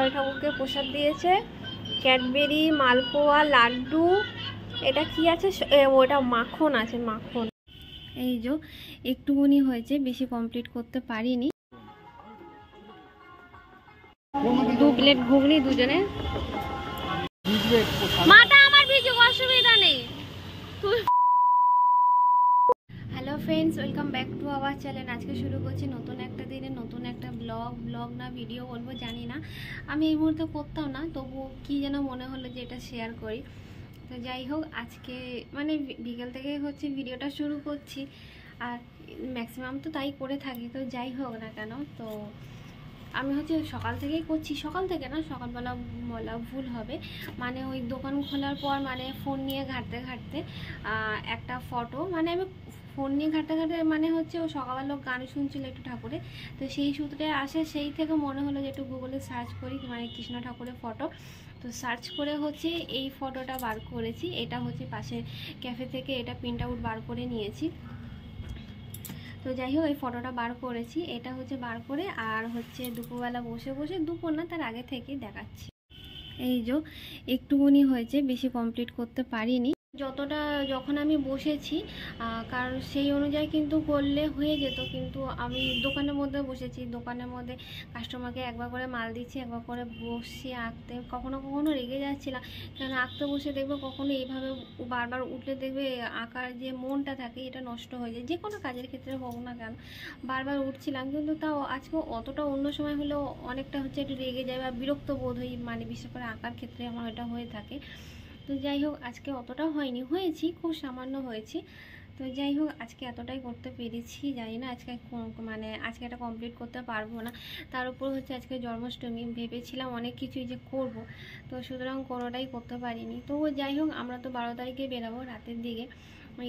ঘরে ঠাকুরকে প্রসাদ দিয়েছে, ক্যাডবেরি, মালপোয়া, লাড্ডু, এটা কি আছে, ওটা মাখন আছে, মাখন। এই যে একটুখানি হয়েছে, বেশি কমপ্লিট করতে পারিনি। 2 প্লেট ঘুগনি দুজনে। মাটা আমার ভিজুক, অসুবিধা নেই। Hello friends, welcome back to our channel. আজকে শুরু করছি নতুন একটা দিনে নতুন একটা ব্লগ না ভিডিও বলবো জানি না, আমি এই মুহূর্তে করতাম না, তবু কি যেন মনে হলো যে এটা শেয়ার করি। তো যাই হোক, আজকে মানে বিকেল থেকে হচ্ছে ভিডিওটা শুরু করছি, আর ম্যাক্সিমাম তো তাই করে থাকি। তো যাই হোক না কেন, তো আমি হচ্ছে সকাল থেকেই করছি, সকাল থেকে না, সকালবেলা বলা ভুল হবে, মানে ওই দোকান খোলার পর মানে ফোন নিয়ে ঘাঁটতে ঘাঁটতে একটা ফটো, মানে আমি ফোন নিয়ে ঘাঁটতে ঘাঁটতে মানে হচ্ছে ও সকালবেলা গান শুনছিল একটু ঠাকুরে, তো সেই সূত্রে আসে, সেই থেকে মনে হলো যে একটু গুগলে সার্চ করি, মানে কৃষ্ণ ঠাকুরের ফটো। তো সার্চ করে হচ্ছে এই ফটোটা বার করেছি। এটা হচ্ছে পাশে ক্যাফে থেকে এটা প্রিন্ট আউট বার করে নিয়েছি। তো যাই হোক, এই ফটোটা বার করেছি, এটা হচ্ছে বার করে, আর হচ্ছে দুপুরবেলা বসে বসে, দুপুর না তার আগে থেকেই দেখাচ্ছি। এই যে একটুখানি হয়েছে, বেশি কমপ্লিট করতে পারিনি। যতটা যখন আমি বসেছি, কারণ সেই অনুযায়ী কিন্তু করলে হয়ে যেত, কিন্তু আমি দোকানের মধ্যে বসেছি, দোকানের মধ্যে কাস্টমারকে একবার করে মাল দিচ্ছি, একবার করে বসছি আঁকতে। কখনো কখনো রেগে যাচ্ছিলাম, কারণ আঁকতে বসে দেখবে কখনো এইভাবে বারবার উঠলে দেখবে আঁকার যে মনটা থাকে এটা নষ্ট হয়ে যায়, যে কোনো কাজের ক্ষেত্রে হোক না কেন। বারবার উঠছিলাম, কিন্তু তাও আজকে অতটা অন্য সময় হলেও অনেকটা হচ্ছে একটু রেগে যায় বা বিরক্ত বোধ হই, মানে বিশেষ করে আঁকার ক্ষেত্রে আমার এটা হয়ে থাকে। তো যাই হোক, আজকে অতটা হয়নি, হয়েছি খুব সামান্য হয়েছি। তো যাই হোক, আজকে এতটাই করতে পেরেছি, জানি না আজকে মানে আজকে এটা কমপ্লিট করতে পারবো না। তার উপর হচ্ছে আজকে জন্মাষ্টমী, ভেবেছিলাম অনেক কিছুই যে করব, তো সুতরাং কোনোটাই করতে পারিনি। তো যাই হোক, আমরা তো 12 তারিখে বেরাবো রাতের দিকে,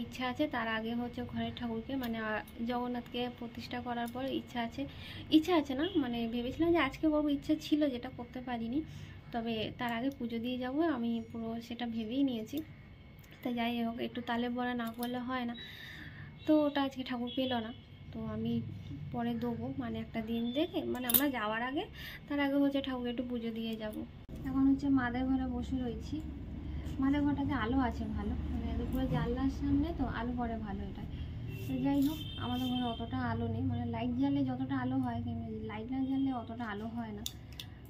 ইচ্ছা আছে তার আগে হচ্ছে ঘরের ঠাকুরকে মানে জগন্নাথকে প্রতিষ্ঠা করার পর ইচ্ছা আছে না, মানে ভেবেছিলাম যে আজকে করবো, ইচ্ছা ছিল যেটা করতে পারিনি, তবে তার আগে পুজো দিয়ে যাব, আমি পুরো সেটা ভেবেই নিয়েছি। তাই যাই হোক, একটু তালে বড়া না করলে হয় না, তো ওটা আজকে ঠাকুর পেলো না, তো আমি পরে দেবো, মানে একটা দিন দেখে, মানে আমরা যাওয়ার আগে, তার আগে হচ্ছে ঠাকুর একটু পুজো দিয়ে যাব। এখন হচ্ছে মাদের ঘরে বসে রয়েছি। মাদের ঘরটাতে আলো আছে ভালো, মানে দুপুরে জানলার সামনে তো আলো পড়ে ভালো এটা। তো যাই হোক, আমাদের ঘরে অতটা আলো নেই, মানে লাইট জ্বাললে যতটা আলো হয়, কিন্তু লাইট না জ্বাললে অতটা আলো হয় না।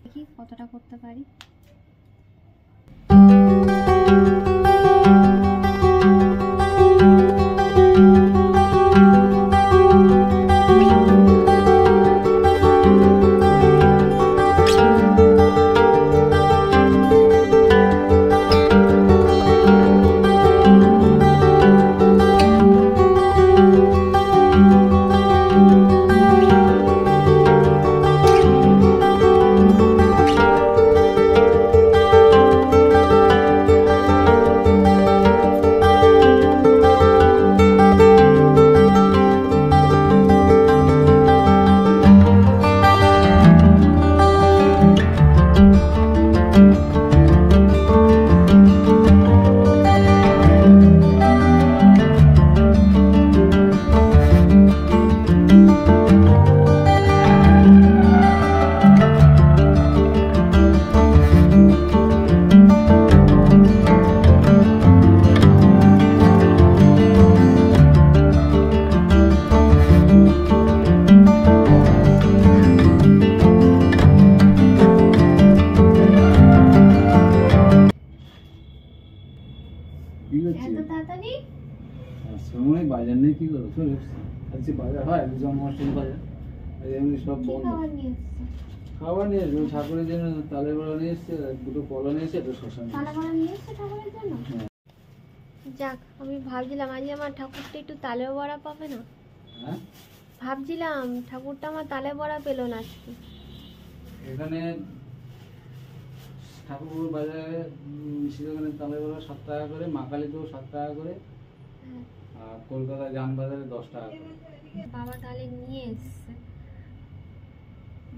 দেখি কতটা করতে পারি। বাজার নেই কি করবো, চলে আজকে বাজার হয়, জন্মাষ্টমী বাজার, এমনি সব বন্ধ। খাবার নিয়ে আসবো ঠাকুরের জন্য, তালের বড়া নিয়ে এসছে, দুটো কলা নিয়ে এসছে, একটা শশা নিয়ে এসছে। যাক, আমি ভাবছিলাম আজ আমার ঠাকুরটা একটু তালে বড়া পাবে না, ভাবছিলাম ঠাকুরটা আমার তালে বড়া পেলো না আজকে। এখানে ঠাকুর বাজারে মিষ্টি দোকানে তালে বড়া 7 টাকা করে, মা কালীতেও 7 টাকা করে, আর কলকাতা জামবাজারে 10 টাকা করে। বাবা তাহলে নিয়ে এসছে,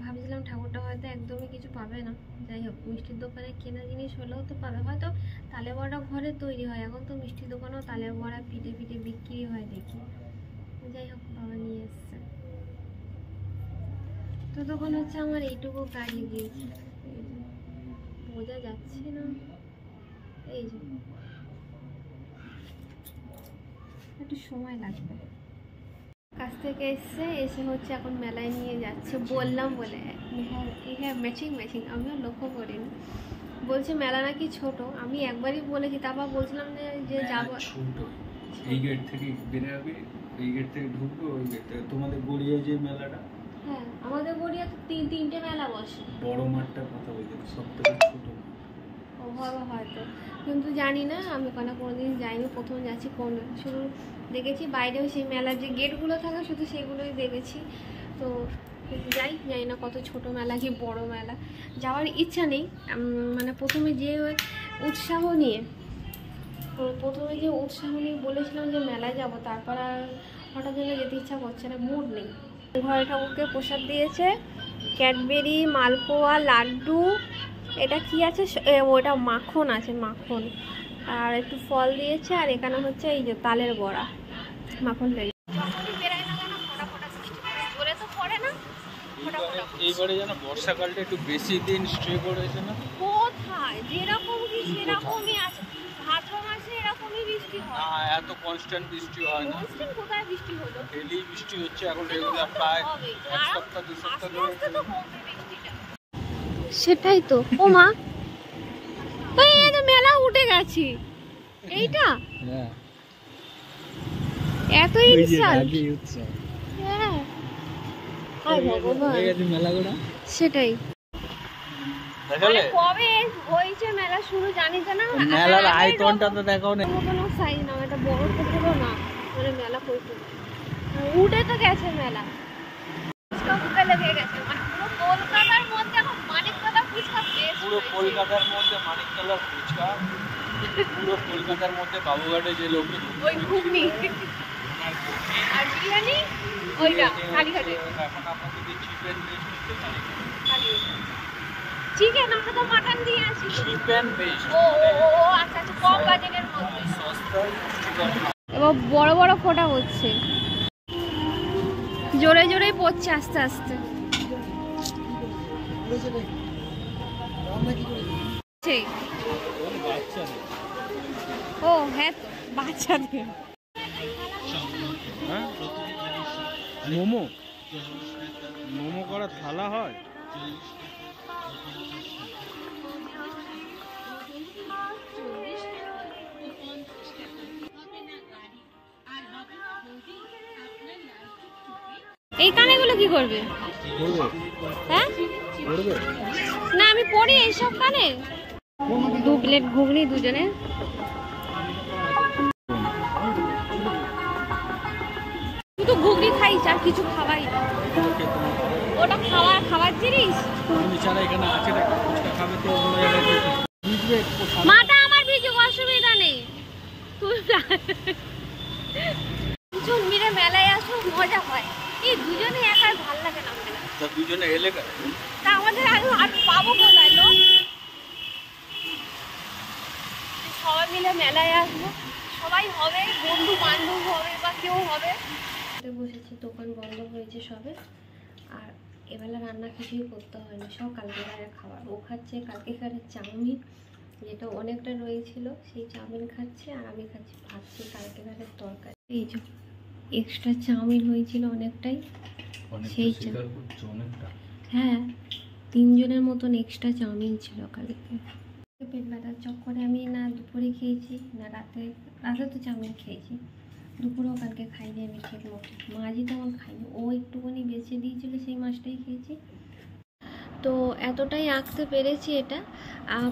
ভাবছিলাম ঠাকুরটা হয়তো একদমই কিছু পাবে না। যাই হোক, মিষ্টির দোকানে কেনা জিনিস হলেও তো পাবে, হয়তো তালে বড়া ঘরে তৈরি হয়, এখন তো মিষ্টির দোকানেও তালে বড়া পিঠে পিঠে বিক্রি হয় দেখি। যাই হোক, বাবা নিয়ে এসছে। তো তখন হচ্ছে আমার এইটুকু কাজ এগিয়েছে, বোঝা যাচ্ছে না, এই যে একটু সময় লাগবে। কাছ থেকে এসে হচ্ছে এখন মেলায় নিয়ে যাচ্ছে, বললাম বলে হ্যাঁ ম্যাচিং ম্যাচিং, আমিও লক্ষ্য করিনি। বলছে মেলা নাকি ছোট, আমি একবারই বলেছি, তারপর বলছিলাম যে যাবো। ছোট এই গেট থেকে বেরোবে, এই গেট থেকে ঢুকবে, ওই গেট থেকে তোমাদের গড়িয়ায় যে মেলাটা। হ্যাঁ আমাদের গড়িয়া তো তিনটে মেলা বসে। বড় মাঠটার কথা বলছি, সব থেকে ছোট মাঠ। ও হবে হয়তো, কিন্তু জানি না, আমি কোনোদিন যাইনি, প্রথম যাচ্ছি। শুধু দেখেছি বাইরেও সেই মেলার যে গেটগুলো থাকে শুধু সেগুলোই দেখেছি। তো জানি না কত ছোট মেলা কি বড় মেলা, যাওয়ার ইচ্ছা নেই। মানে প্রথমে যে উৎসাহ নিয়ে বলেছিলাম যে মেলায় যাব, তারপর আর হঠাৎ যেন যেতে ইচ্ছা করছে না, মুড নেই। ঘরে ঠাকুরকে প্রসাদ দিয়েছে, ক্যাডবেরি, মালপোয়া, লাড্ডু, এটা কি আছে ওটা মাখন আছে, মাখন, আর একটু ফল দিয়েছে। আর এখানে হচ্ছে এই যে তালের বড়া, মাখন লেগে এইবারে যেন বর্ষাকালটা একটু বেশি দিন স্টে করেছে না? কোথায় যেরকম কি সেরকমই আছে, ভাদ্র মাসে এরকমই বৃষ্টি হয় না, এত কনস্ট্যান্ট বৃষ্টি হয় না। কনস্ট্যান্ট কোথায় বৃষ্টি হলো? ডেইলি বৃষ্টি হচ্ছে এখন, রেগুলার প্রায় এক সপ্তাহ 2 সপ্তাহ ধরে। সেটাই তো। ও মা, ওই এই তো মেলা উঠে গেছি, এইটা হ্যাঁ এত ইনসাল্ট। হ্যাঁ আর ভগবান, মেলাগুলো সেটাই দেখালে কবে হয়েছে মেলা শুরু জানি তো না। মেলার আইকনটা তো দেখাও না। কোনো সাইজ না, এটা বড় পুরো না, মানে মেলা কইতে উঠে তো গেছে মেলা, ফুচকা ফুচকা লেগে গেছে। মানে পুরো কলকাতার মধ্যে এখন মানিকতলা ফুচকা বেস্ট। পুরো কলকাতার মধ্যে মানিকতলার ফুচকা, পুরো কলকাতার মধ্যে বাবুঘাটে যে লোকে ওই ঘুগনি আর বিরিয়ানি, ওইটা কালীঘাটে। এখন আপনাদের চিপ এন্ড বেস্ট হচ্ছে চিকেন, আমরা তো মাটন দিয়ে আছি। চিপ এন্ড বেস্ট, ও আচ্ছা আচ্ছা, কম বাজেটের মধ্যে সস্তায় পুষ্টিকর। এবার বড় বড় ফোঁটা হচ্ছে, জোরে জোরেই পড়ছে আস্তে আস্তে। সেই ও হ্যাঁ তো বাচ্চাদের হ্যাঁ, মোমো মোমো করা থালা হয়। এই কানেগুলো কি করবে? হ্যাঁ না, আমি পড়ি এইসব কানে। 2 প্লেট ঘুগনি দুজনের। শুধু ঘুগনি খাই, আর কিছু খাওয়াই না। ওটা খাবার জিনিস। ছাড়া এখানে আছে একটা ফুচকা খাবে তো অন্য জায়গায় মাটা আমার ভিজুক, অসুবিধা নেই। দুজন মিলে মেলায় আসো, মজা হয়। এই দুজনে একা ভালো লাগে না মেলা। তা দুজনে এলে কেন? তা আমাদের আর পাবো কোথায় লোক? সবাই মিলে মেলায় আসবো, সবাই হবে, বন্ধু বান্ধব হবে বা কেউ হবে। বসেছি, দোকান বন্ধ হয়েছে সবে। আর এবেলা রান্না কিছুই করতে হয়নি, সব কালকের খাবার। ও খাচ্ছে কালকেকার চাউমিন, যেটা অনেকটা রয়েছিল, সেই চাউমিন খাচ্ছে। আর আমি খাচ্ছি ভাবছি কালকেকারের তরকারি। এই যে এক্সট্রা চাউমিন হয়েছিল অনেকটাই, সেই অনেকটা। হ্যাঁ 3 জনের মতন এক্সট্রা চাউমিন ছিল কালকে। পেট ব্যথার চক্করে আমি না দুপুরে খেয়েছি না রাতে তো চাউমিন খেয়েছি, দুপুরেও কালকে খাইনি আমি ঠিক মতো। মাছই তেমন খাইনি, ও একটুখানি বেছে দিয়েছিল, সেই মাছটাই খেয়েছি। তো এতটাই আঁকতে পেরেছি, এটা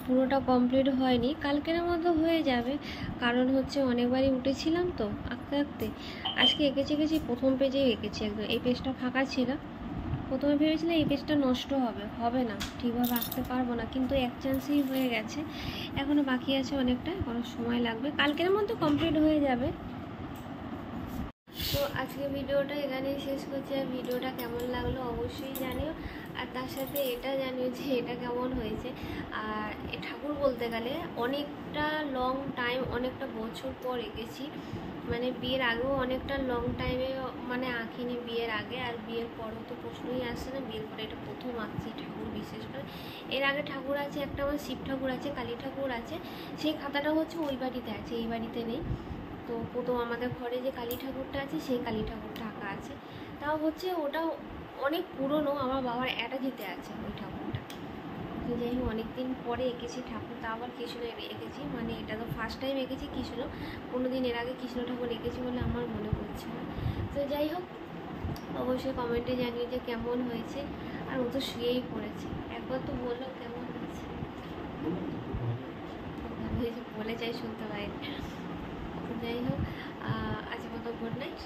পুরোটা কমপ্লিট হয়নি, কালকের মধ্যে হয়ে যাবে। কারণ হচ্ছে অনেকবারই উঠেছিলাম তো আঁকতে আঁকতে। আজকে এঁকেছি প্রথম পেজেই এঁকেছি একদম। এই পেজটা ফাঁকা ছিল, প্রথমে ভেবেছিলাম এই পেজটা নষ্ট হবে না, ঠিকভাবে আঁকতে পারবো না, কিন্তু এক চান্সেই হয়ে গেছে। এখনও বাকি আছে অনেকটা, এখনও সময় লাগবে, কালকের মধ্যে কমপ্লিট হয়ে যাবে। তো আজকে ভিডিওটা এখানেই শেষ করছি। আর ভিডিওটা কেমন লাগলো অবশ্যই জানিও, আর তার সাথে এটা জানিও যে এটা কেমন হয়েছে। আর এ ঠাকুর বলতে গেলে অনেকটা লং টাইম, অনেকটা বছর পর এঁকেছি, মানে বিয়ের আগেও অনেকটা লং টাইমে মানে আঁকিনি বিয়ের আগে, আর বিয়ের পরও তো প্রশ্নই আসছে না, বিয়ের পরে এটা প্রথম আঁকছি ঠাকুর। বিশেষ করে এর আগে ঠাকুর আছে একটা, আমার শিব ঠাকুর আছে, কালী ঠাকুর আছে, সেই খাতাটা হচ্ছে ওই বাড়িতে আছে, এই বাড়িতে নেই। তো প্রথম আমাদের ঘরে যে কালী ঠাকুরটা আছে সেই কালী ঠাকুরটা আঁকা আছে, তাও হচ্ছে ওটা অনেক পুরনো, আমার বাবার অ্যাটাচিতে আছে ওই ঠাকুরটা। তো যাই হোক অনেকদিন পরে এঁকেছি ঠাকুর, তা আবার কৃষ্ণ এঁকেছি, মানে এটা তো ফার্স্ট টাইম এঁকেছি কৃষ্ণ, কোনো দিন এর আগে কৃষ্ণ ঠাকুর এঁকেছি বলে আমার মনে পড়ছে না। তো যাই হোক অবশ্যই কমেন্টে জানিয়ে যে কেমন হয়েছে। আর ও তো শুয়েই পড়েছে, একবার তো বললো কেমন হয়েছে, বলে চাই শুনতে পাই। তো যাই হোক আজকের মতো গুড নাইট।